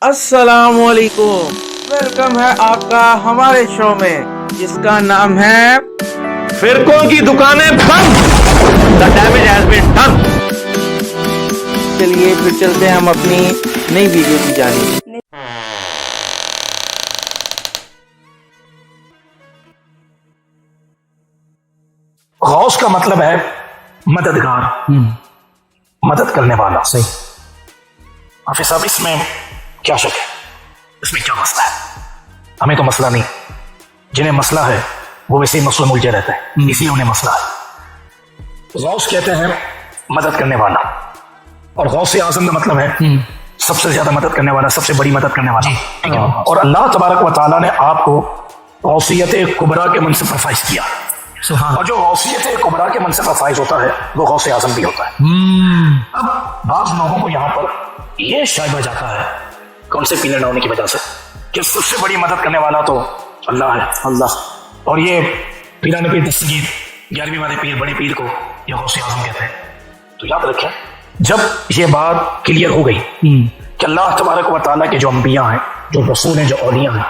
السلام علیکم، ویلکم ہے آپ کا ہمارے شو میں جس کا نام ہے فرقوں کی دکانیں بند. The damage has been done. چلیے پھر چلتے ہیں ہم اپنی نئی ویڈیو کی جانب. غوث کا مطلب ہے مددگار، مدد کرنے والا. صحیح. حافظ صاحب اس میں کیا شک ہے؟ اس میں کیا مسئلہ ہے؟ ہمیں تو مسئلہ نہیں، جنہیں مسئلہ ہے وہ ویسے ہی مسئلہ ملجھے رہتا ہے، اسی انہیں مسئلہ ہے. غوث کہتے ہیں مدد کرنے والا، اور غوث اعظم کا مطلب ہے سب سے زیادہ مدد کرنے والا، سب سے بڑی مدد کرنے والا. اور اللہ تبارک و تعالیٰ نے آپ کو غوثیت کبریٰ کے منصب پر فائز کیا. اور جو غوثیت کبریٰ کے منصب پر فائز ہوتا ہے وہ غوث اعظم بھی ہوتا ہے. اب بعض لوگوں کو یہاں پر یہ شائبہ جاتا ہے کون سے پیلر نہ ہونے کی وجہ سے کہ سب سے بڑی مدد کرنے والا تو اللہ ہے. اللہ. اور یہ پیران پیر دستگیر 11ویں والے پیر، بڑے پیر کو یہ غوث اعظم کہتے ہیں. تو یاد رکھیں جب یہ بات کلیئر ہو گئی کہ اللہ تبارک و تعالیٰ کے جو انبیاء ہیں، جو رسول ہیں، جو اولیاء ہیں،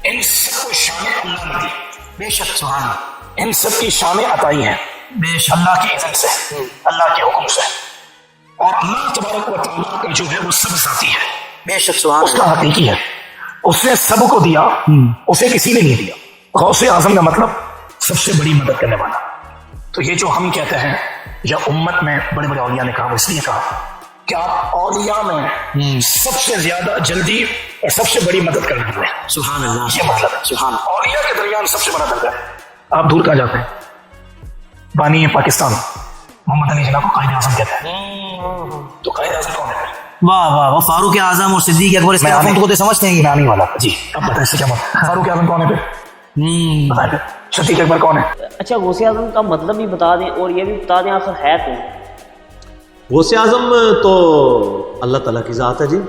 ان سب کو شان اللہ نے دی. بے شک سبحان اللہ، ان سب کی شانیں عطائی ہیں بے شک اللہ کی اذن سے، اللہ کے حکم سے. اور اللہ تبارک و تعالیٰ کا جو ہے وہ سب ذاتی ہے، بے شک سبحان اللہ، اس کا حقیقی ہے. اس نے سب کو دیا، اسے کسی نے نہیں دیا. غوث اعظم کا مطلب سب سے بڑی مدد کرنے والا. تو یہ جو ہم کہتے ہیں یا امت میں بڑے بڑے اولیاء نے کہا، وہ اس لیے کہا کہ آپ اولیاء میں سب سے زیادہ جلدی اور سب سے بڑی مدد کرنے والے ہیں. سبحان اللہ، یہ مطلب ہے. سبحان اللہ، اولیاء کے درمیان سب سے بڑا درجہ ہے. آپ دور کہاں جاتے ہیں؟ بانی پاکستان محمد علی جناح کو قائد اعظم کہتے ہیں. تو قائد اعظم کون ہے؟ واہ واہ واہ، فاروق اعظم اور صدیق اکبر اس کو تو سمجھتے ہیں. میں آنے والا. جی اب بتائیں اس سے کیا مطلب؟ فاروق اعظم کون ہے پھر؟ بتائیں پھر. صدیق اکبر کون ہے؟ اچھا غوث اعظم کا مطلب بھی بتا دیں اور یہ بھی بتا دیں آخر ہے کون؟ غوث اعظم تو اللہ تعالیٰ کی ذات ہے جی،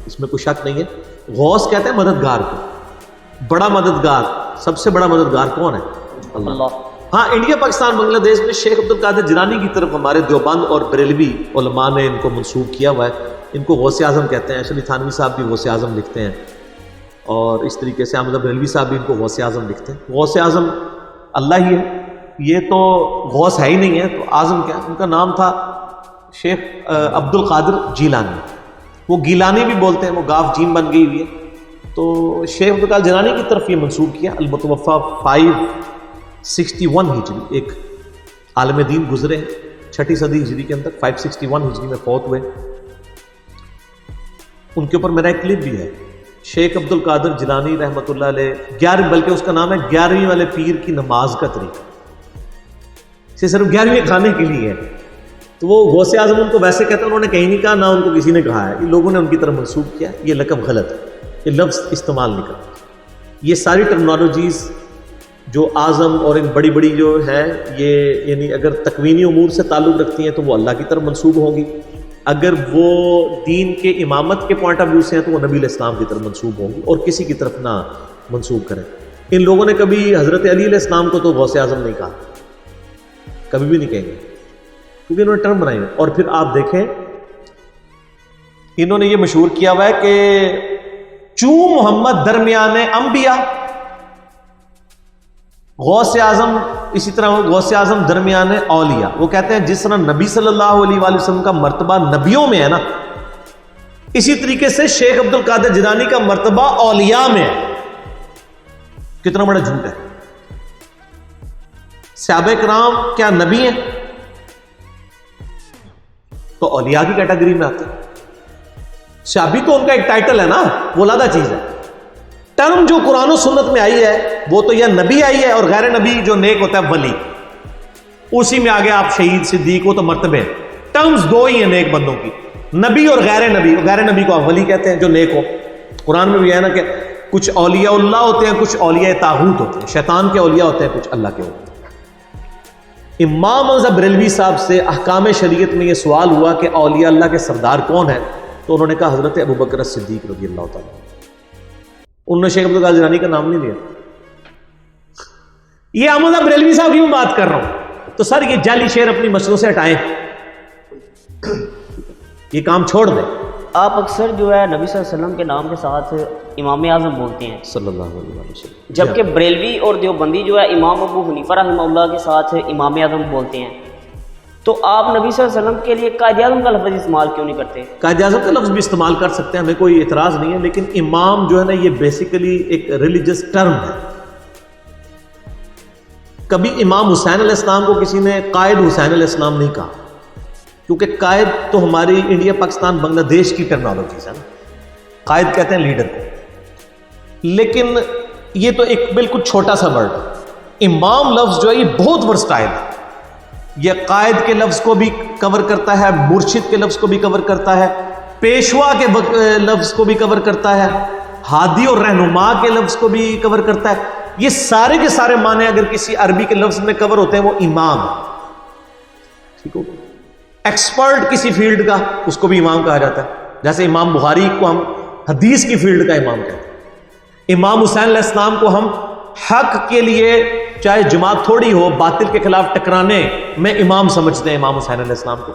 اس میں کوئی شک نہیں ہے. غوث کہتے ہیں مددگار کو، بڑا مددگار. سب سے بڑا مددگار کون ہے؟ اللہ. ہاں، انڈیا پاکستان بنگلہ دیش میں شیخ عبد القادر جیلانی کی طرف ہمارے دیوبند اور بریلوی علماء نے ان کو منسوب کیا ہوا ہے. ان کو غوث اعظم کہتے ہیں. اشرف تھانوی صاحب بھی غوث اعظم لکھتے ہیں، اور اس طریقے سے احمد بریلوی صاحب بھی ان کو غوث اعظم لکھتے ہیں. غوث اعظم اللہ ہی ہے، یہ تو غوث ہے ہی نہیں ہے. تو اعظم کیا؟ ان کا نام تھا شیخ عبد القادر جیلانی. وہ گیلانی بھی بولتے ہیں، وہ گاف جیم بن گئی ہوئی ہے. تو شیخ عبد القادر جیلانی کی طرف یہ منسوب کیا. المتوفا 561 ہجری، ایک عالم دین گزرے 6ٹھی صدی ہجری کے اندر، 561 ہجری میں فوت ہوئے. ان کے اوپر میرا ایک کلپ بھی ہے. شیخ عبد القادر جیلانی رحمۃ اللہ علیہ 11، بلکہ اس کا نام ہے 11ویں والے پیر کی نماز کا طریقہ. اسے صرف 11ویں کھانے کے لیے ہے. تو وہ غوث اعظم ان کو ویسے کہتے ہیں، انہوں نے کہیں نہیں کہا، نہ ان کو کسی نے کہا ہے. یہ لوگوں نے ان کی طرف منسوب کیا. یہ لقب غلط ہے، یہ لفظ استعمال نہیں کرتا. یہ ساری ٹرمنالوجیز جو اعظم اور ان بڑی بڑی جو ہے، یہ یعنی اگر تکوینی امور سے تعلق رکھتی ہیں تو وہ اللہ کی طرف منسوب ہوں گی. اگر وہ دین کے امامت کے پوائنٹ آف ویو سے ہیں تو وہ نبی علیہ السلام کی طرف منسوب ہوں گی، اور کسی کی طرف نہ منسوب کریں. ان لوگوں نے کبھی حضرت علی علیہ السلام کو تو غوث اعظم نہیں کہا، کبھی بھی نہیں کہیں گے، کیونکہ انہوں نے ٹرم بنائی. اور پھر آپ دیکھیں انہوں نے یہ مشہور کیا ہوا ہے کہ چوں محمد درمیان انبیاء، غوث اعظم اسی طرح غوث اعظم درمیان اولیاء. وہ کہتے ہیں جس طرح نبی صلی اللہ علیہ وآلہ وسلم کا مرتبہ نبیوں میں ہے نا، اسی طریقے سے شیخ عبد القادر جیلانی کا مرتبہ اولیاء میں ہے. کتنا بڑا جھوٹ ہے. صحابہ کرام کیا نبی ہیں؟ تو اولیاء کی کیٹیگری میں آتے ہیں. صحابی تو ان کا ایک ٹائٹل ہے نا، وہ علیحدہ چیز ہے. ٹرم جو قرآن و سنت میں آئی ہے وہ تو یا نبی آئی ہے، اور غیر نبی جو نیک ہوتا ہے ولی، اسی میں آگے آپ شہید صدیق ہو تو مرتبے. ٹرمز دو ہی ہیں نیک بندوں کی، نبی اور غیر نبی. غیر نبی کو آپ ولی کہتے ہیں جو نیک ہو. قرآن میں بھی ہے نا کہ کچھ اولیاء اللہ ہوتے ہیں، کچھ اولیاء طاغوت ہوتے ہیں، شیطان کے اولیاء ہوتے ہیں، کچھ اللہ کے ہوتے ہیں. امام اعظم بریلوی صاحب سے احکام شریعت میں یہ سوال ہوا کہ اولیاء اللہ کے سردار کون ہے، تو انہوں نے کہا حضرت ابوبکر صدیق رضی اللہ تعالیٰ. انہوں نے شیخ عبد القادر جیلانی کا نام نہیں لیا. یہ احمد بریلوی صاحب کی میں بات کر رہا ہوں. تو سر یہ جعلی شعر اپنی مسلوں سے ہٹائیں، یہ کام چھوڑ دیں. آپ اکثر جو ہے نبی صلی اللہ علیہ وسلم کے نام کے ساتھ امام اعظم بولتے ہیں، صلی اللہ علیہ وسلم، جبکہ بریلوی اور دیوبندی جو ہے امام ابو حنیفہ رحمہ اللہ کے ساتھ امام اعظم بولتے ہیں، تو آپ نبی صلی اللہ علیہ وسلم کے لیے قائد اعظم کا لفظ استعمال کیوں نہیں کرتے؟ قائد اعظم کا لفظ بھی استعمال کر سکتے ہیں، ہمیں کوئی اعتراض نہیں ہے، لیکن امام جو ہے نا یہ بیسیکلی ایک ریلیجس ٹرم ہے۔ کبھی امام حسین علیہ السلام کو کسی نے قائد حسین علیہ السلام نہیں کہا، کیونکہ قائد تو ہماری انڈیا پاکستان بنگلہ دیش کی ٹرمنالوجیز ہے نا، قائد کہتے ہیں لیڈر کو، لیکن یہ تو ایک بالکل چھوٹا سا ورڈ ہے۔ امام لفظ جو ہے یہ بہت ورسٹائل ہے، یہ قائد کے لفظ کو بھی کور کرتا ہے، مرشد کے لفظ کو بھی کور کرتا ہے، پیشوا کے لفظ کو بھی کور کرتا ہے، ہادی اور رہنما کے لفظ کو بھی کور کرتا ہے۔ یہ سارے کے سارے معنی اگر کسی عربی کے لفظ میں کور ہوتے ہیں وہ امام، ٹھیک ہو۔ ایکسپرٹ کسی فیلڈ کا اس کو بھی امام کہا جاتا ہے، جیسے امام بخاری کو ہم حدیث کی فیلڈ کا امام کہتے ہیں، امام حسین علیہ السلام کو ہم حق کے لیے چاہے جماعت تھوڑی ہو باطل کے خلاف ٹکرانے میں امام سمجھتے ہیں امام حسین علیہ السلام کو۔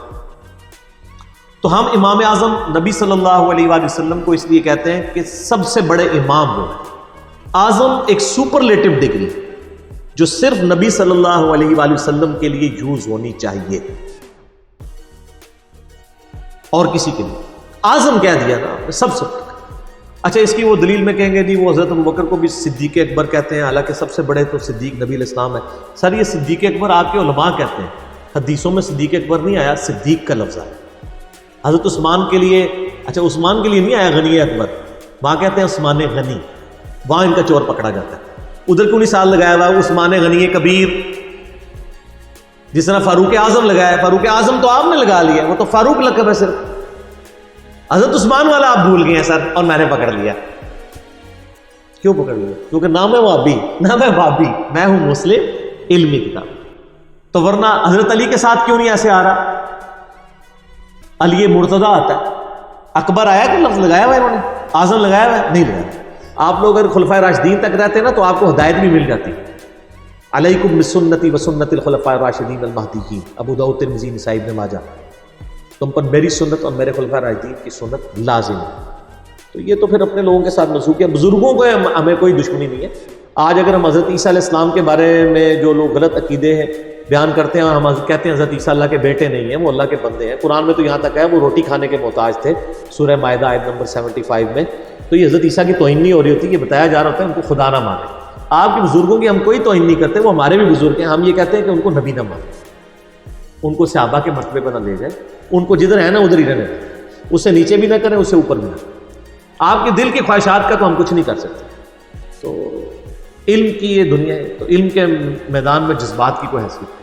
تو ہم امام اعظم نبی صلی اللہ علیہ وآلہ وسلم کو اس لیے کہتے ہیں کہ سب سے بڑے امام وہ ہیں۔ اعظم ایک سپرلیٹو ڈگری جو صرف نبی صلی اللہ علیہ وآلہ وسلم کے لیے یوز ہونی چاہیے اور کسی کے لیے اعظم کہہ دیا نا سب سے۔ اچھا اس کی وہ دلیل میں کہیں گے جی وہ حضرت ابوبکر کو بھی صدیق اکبر کہتے ہیں، حالانکہ سب سے بڑے تو صدیق نبی علیہ السلام ہے۔ سر یہ صدیق اکبر آپ کے علماء کہتے ہیں، حدیثوں میں صدیق اکبر نہیں آیا، صدیق کا لفظ آیا۔ حضرت عثمان کے لیے، اچھا عثمان کے لیے نہیں آیا غنی اکبر، وہاں کہتے ہیں عثمان غنی، وہاں ان کا چور پکڑا جاتا ہے۔ ادھر کیوں نہیں سال لگایا ہوا عثمان غنی کبیر، جس طرح فاروق اعظم لگایا، فاروق اعظم تو آپ نے لگا لیا، وہ تو فاروق لقب ہے صرف، حضرت عثمان والا آپ بھول گئے ہیں سر، اور میں نے پکڑ لیا۔ کیوں پکڑ لیا؟ کیونکہ نام ہے وابی، نام ہے بابی، میں ہوں مسلم علمی کتاب، تو ورنہ حضرت علی کے ساتھ کیوں نہیں ایسے آ رہا؟ علی مرتضیٰ آتا ہے، اکبر آیا کہ لفظ لگایا ہوا ہے انہوں نے، اعظم لگایا ہوا ہے نہیں لگایا۔ آپ لوگ اگر خلفائے راشدین تک رہتے ہیں نا تو آپ کو ہدایت بھی مل جاتی، علیکم بسنتی وسنت الخلفاء الراشدین المہدیین، ابو داؤد ترمذی نسائی ابن ماجہ، تم پر میری سنت اور میرے خلفاء راشدین کی سنت لازم ہے۔ تو یہ تو پھر اپنے لوگوں کے ساتھ منسوخ ہے، بزرگوں کو ہمیں کوئی دشمنی نہیں ہے۔ آج اگر ہم حضرت عیسیٰ علیہ السلام کے بارے میں جو لوگ غلط عقیدے ہیں بیان کرتے ہیں، ہم کہتے ہیں حضرت عیسیٰ اللہ کے بیٹے نہیں ہیں، وہ اللہ کے بندے ہیں، قرآن میں تو یہاں تک ہے وہ روٹی کھانے کے محتاج تھے، سورہ مائدہ آیت نمبر 75 میں، تو یہ حضرت عیسیٰ کی توہین نہیں ہو رہی ہوتی، یہ بتایا جا رہا ہوتا ہے ان کو خدا نہ مانے۔ آپ کے بزرگوں کی ہم کوئی توہین نہیں کرتے، وہ ہمارے بھی بزرگ ہیں، ہم یہ کہتے ہیں کہ ان کو نبی نہ مانے، ان کو صحابہ کے مرتبے پر نہ لے جائے، ان کو جدھر ہے نا ادھر ہی رہنے دیں، اس سے نیچے بھی نہ کریں، اس سے اوپر بھی نہ کریں۔ آپ کے دل کی خواہشات کا تو ہم کچھ نہیں کر سکتے۔ تو علم کی یہ دنیا ہے، تو علم کے میدان میں جذبات کی کوئی حیثیت نہیں۔